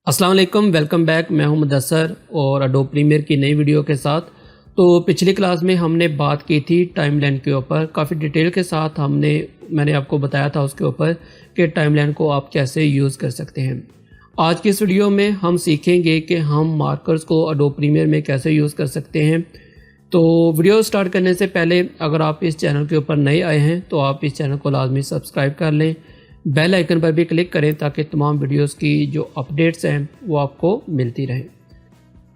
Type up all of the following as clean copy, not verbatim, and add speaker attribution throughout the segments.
Speaker 1: अस्सलाम वालेकुम, welcome back. मैं हूं मुदस्सर और एडोब प्रीमियर की नई वीडियो के साथ। तो पिछली क्लास में हमने बात की थी टाइमलाइन के ऊपर, काफ़ी डिटेल के साथ मैंने आपको बताया था उसके ऊपर कि टाइमलाइन को आप कैसे यूज़ कर सकते हैं। आज की इस वीडियो में हम सीखेंगे कि हम मार्कर्स को एडोब प्रीमियर में कैसे यूज़ कर सकते हैं। तो वीडियो स्टार्ट करने से पहले अगर आप इस चैनल के ऊपर नए आए हैं तो आप इस चैनल को लाजमी सब्सक्राइब कर लें, बेल आइकन पर भी क्लिक करें ताकि तमाम वीडियोस की जो अपडेट्स हैं वो आपको मिलती रहें।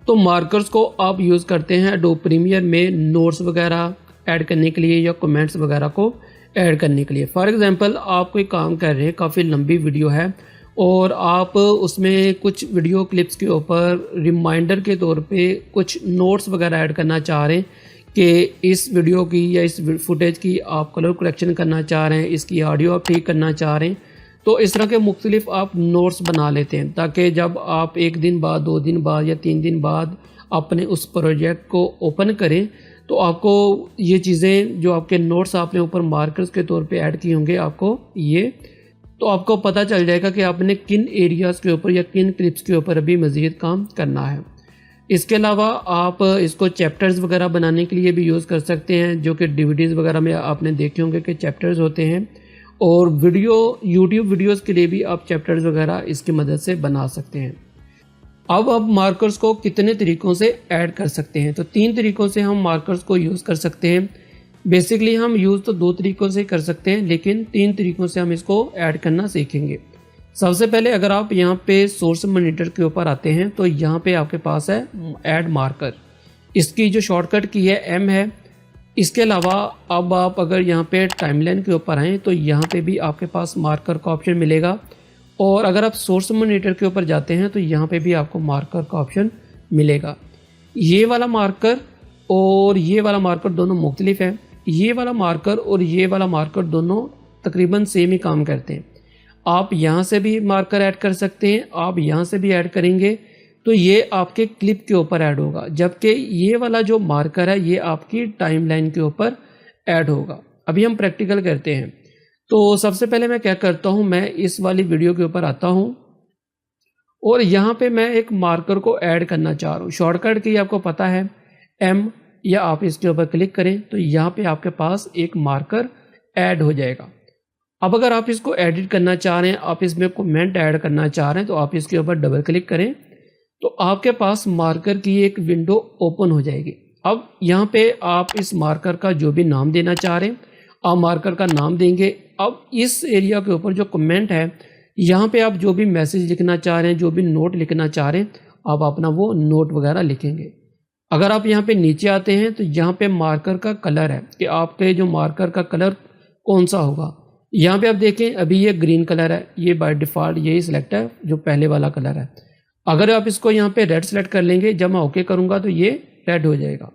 Speaker 1: तो मार्कर्स को आप यूज़ करते हैं एडोब प्रीमियर में नोट्स वगैरह ऐड करने के लिए या कमेंट्स वगैरह को ऐड करने के लिए। फॉर एग्जांपल आप कोई काम कर रहे हैं, काफ़ी लंबी वीडियो है और आप उसमें कुछ वीडियो क्लिप्स के ऊपर रिमाइंडर के तौर पे कुछ नोट्स वगैरह ऐड करना चाह रहे हैं कि इस वीडियो की या इस फुटेज की आप कलर करेक्शन करना चाह रहे हैं, इसकी ऑडियो आप ठीक करना चाह रहे हैं, तो इस तरह के मुख्तलिफ आप नोट्स बना लेते हैं ताकि जब आप 1 दिन बाद, 2 दिन बाद या 3 दिन बाद अपने उस प्रोजेक्ट को ओपन करें तो आपको ये चीज़ें जो आपके नोट्स आपने ऊपर मार्कर्स के तौर पे ऐड किए होंगे तो आपको पता चल जाएगा कि आपने किन एरियाज़ के ऊपर या किन क्लिप्स के ऊपर अभी मज़ीद काम करना है। इसके अलावा आप इसको चैप्टर्स वगैरह बनाने के लिए भी यूज़ कर सकते हैं, जो कि डीवीडीज़ वगैरह में आपने देखे होंगे कि चैप्टर्स होते हैं, और यूट्यूब वीडियोस के लिए भी आप चैप्टर्स वगैरह इसकी मदद से बना सकते हैं। अब आप मार्कर्स को कितने तरीक़ों से ऐड कर सकते हैं, तो 3 तरीक़ों से हम मार्कर्स को यूज़ कर सकते हैं। बेसिकली हम यूज़ तो 2 तरीक़ों से कर सकते हैं, लेकिन 3 तरीक़ों से हम इसको ऐड करना सीखेंगे। सबसे पहले अगर आप यहाँ पे सोर्स मॉनिटर के ऊपर आते हैं तो यहाँ पे आपके पास है ऐड मार्कर, इसकी जो शॉर्टकट की है M है। इसके अलावा अब आप अगर यहाँ पे टाइमलाइन के ऊपर आएँ तो यहाँ पे भी आपके पास मार्कर का ऑप्शन मिलेगा, और अगर आप सोर्स मॉनिटर के ऊपर जाते हैं तो यहाँ पे भी आपको मार्कर का ऑप्शन मिलेगा। ये वाला मार्कर और ये वाला मार्कर दोनों मुख्तलिफ हैं। ये वाला मार्कर और ये वाला मार्कर दोनों तकरीबन सेम ही काम करते हैं। आप यहाँ से भी मार्कर ऐड कर सकते हैं, आप यहाँ से भी ऐड करेंगे तो ये आपके क्लिप के ऊपर ऐड होगा, जबकि ये वाला जो मार्कर है ये आपकी टाइमलाइन के ऊपर ऐड होगा। अभी हम प्रैक्टिकल करते हैं। तो सबसे पहले मैं क्या करता हूँ, मैं इस वाली वीडियो के ऊपर आता हूँ और यहाँ पे मैं एक मार्कर को ऐड करना चाह रहा हूँ। शॉर्टकट की आपको पता है M, या आप इसके ऊपर क्लिक करें तो यहाँ पे आपके पास एक मार्कर ऐड हो जाएगा। अब अगर आप इसको एडिट करना चाह रहे हैं, आप इसमें कमेंट ऐड करना चाह रहे हैं, तो आप इसके ऊपर डबल क्लिक करें तो आपके पास मार्कर की एक विंडो ओपन हो जाएगी। अब यहाँ पे आप इस मार्कर का जो भी नाम देना चाह रहे हैं आप मार्कर का नाम देंगे। अब इस एरिया के ऊपर जो कमेंट है यहाँ पे आप जो भी मैसेज लिखना चाह रहे हैं, जो भी नोट लिखना चाह रहे हैं, आप अपना वो नोट वगैरह लिखेंगे। अगर आप यहाँ पे नीचे आते हैं तो यहाँ पे मार्कर का कलर है कि आपके जो मार्कर का कलर कौन सा होगा। यहाँ पे आप देखें अभी ये ग्रीन कलर है, ये बाय डिफ़ॉल्ट यही सिलेक्ट है जो पहले वाला कलर है। अगर आप इसको यहाँ पे रेड सेलेक्ट कर लेंगे, जब मैं ओके करूँगा तो ये रेड हो जाएगा।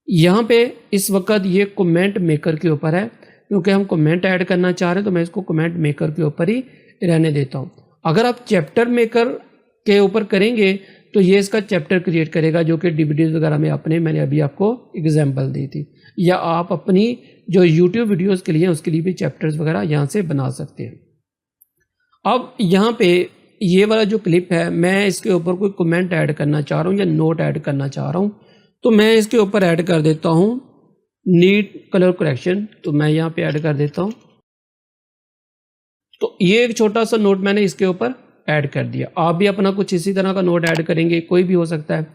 Speaker 1: यहाँ पे इस वक्त ये कमेंट मेकर के ऊपर है, क्योंकि हम कमेंट ऐड करना चाह रहे हैं तो मैं इसको कमेंट मेकर के ऊपर ही रहने देता हूँ। अगर आप चैप्टर मेकर के ऊपर करेंगे तो ये इसका चैप्टर क्रिएट करेगा, जो कि डीवीडीज़ वगैरह में मैंने अभी आपको एग्जाम्पल दी थी, या आप अपनी जो यूट्यूब वीडियोस के लिए उसके लिए भी चैप्टर्स वगैरह यहाँ से बना सकते हैं। अब यहाँ पे ये वाला जो क्लिप है, मैं इसके ऊपर कोई कमेंट ऐड करना चाह रहा हूँ या नोट ऐड करना चाह रहा हूँ, तो मैं इसके ऊपर ऐड कर देता हूँ नीड कलर करेक्शन। तो मैं यहाँ पे ऐड कर देता हूँ। तो ये एक छोटा सा नोट मैंने इसके ऊपर ऐड कर दिया। आप भी अपना कुछ इसी तरह का नोट ऐड करेंगे, कोई भी हो सकता है,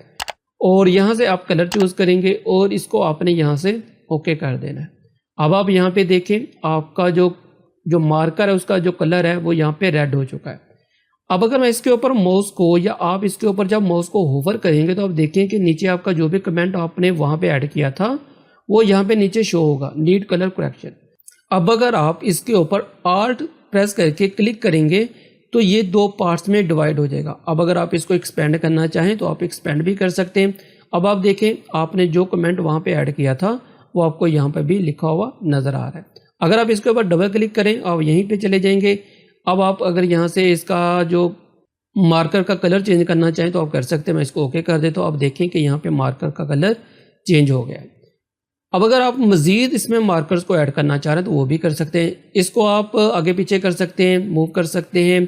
Speaker 1: और यहाँ से आप कलर चूज़ करेंगे और इसको आपने यहाँ से ओके कर देना है। अब आप यहाँ पे देखें आपका जो मार्कर है उसका जो कलर है वो यहाँ पे रेड हो चुका है। अब अगर मैं इसके ऊपर माउस को, या आप इसके ऊपर जब माउस को होवर करेंगे तो आप देखें कि नीचे आपका जो भी कमेंट आपने वहाँ पे ऐड किया था वो यहाँ पे नीचे शो होगा, नीड कलर करेक्शन। अब अगर आप इसके ऊपर आल्ट प्रेस करके क्लिक करेंगे तो ये 2 पार्ट्स में डिवाइड हो जाएगा। अब अगर आप इसको एक्सपेंड करना चाहें तो आप एक्सपेंड भी कर सकते हैं। अब आप देखें आपने जो कमेंट वहाँ पे ऐड किया था वो आपको यहाँ पर भी लिखा हुआ नज़र आ रहा है। अगर आप इसके ऊपर डबल क्लिक करें आप यहीं पे चले जाएंगे। अब आप अगर यहाँ से इसका जो मार्कर का कलर चेंज करना चाहें तो आप कर सकते हैं। मैं इसको ओके कर देता हूँ। आप देखें कि यहाँ पे मार्कर का कलर चेंज हो गया है। अब अगर आप मज़ीद इसमें मार्कर्स को ऐड करना चाह रहे हैं तो वो भी कर सकते हैं। इसको आप आगे पीछे कर सकते हैं, मूव कर सकते हैं,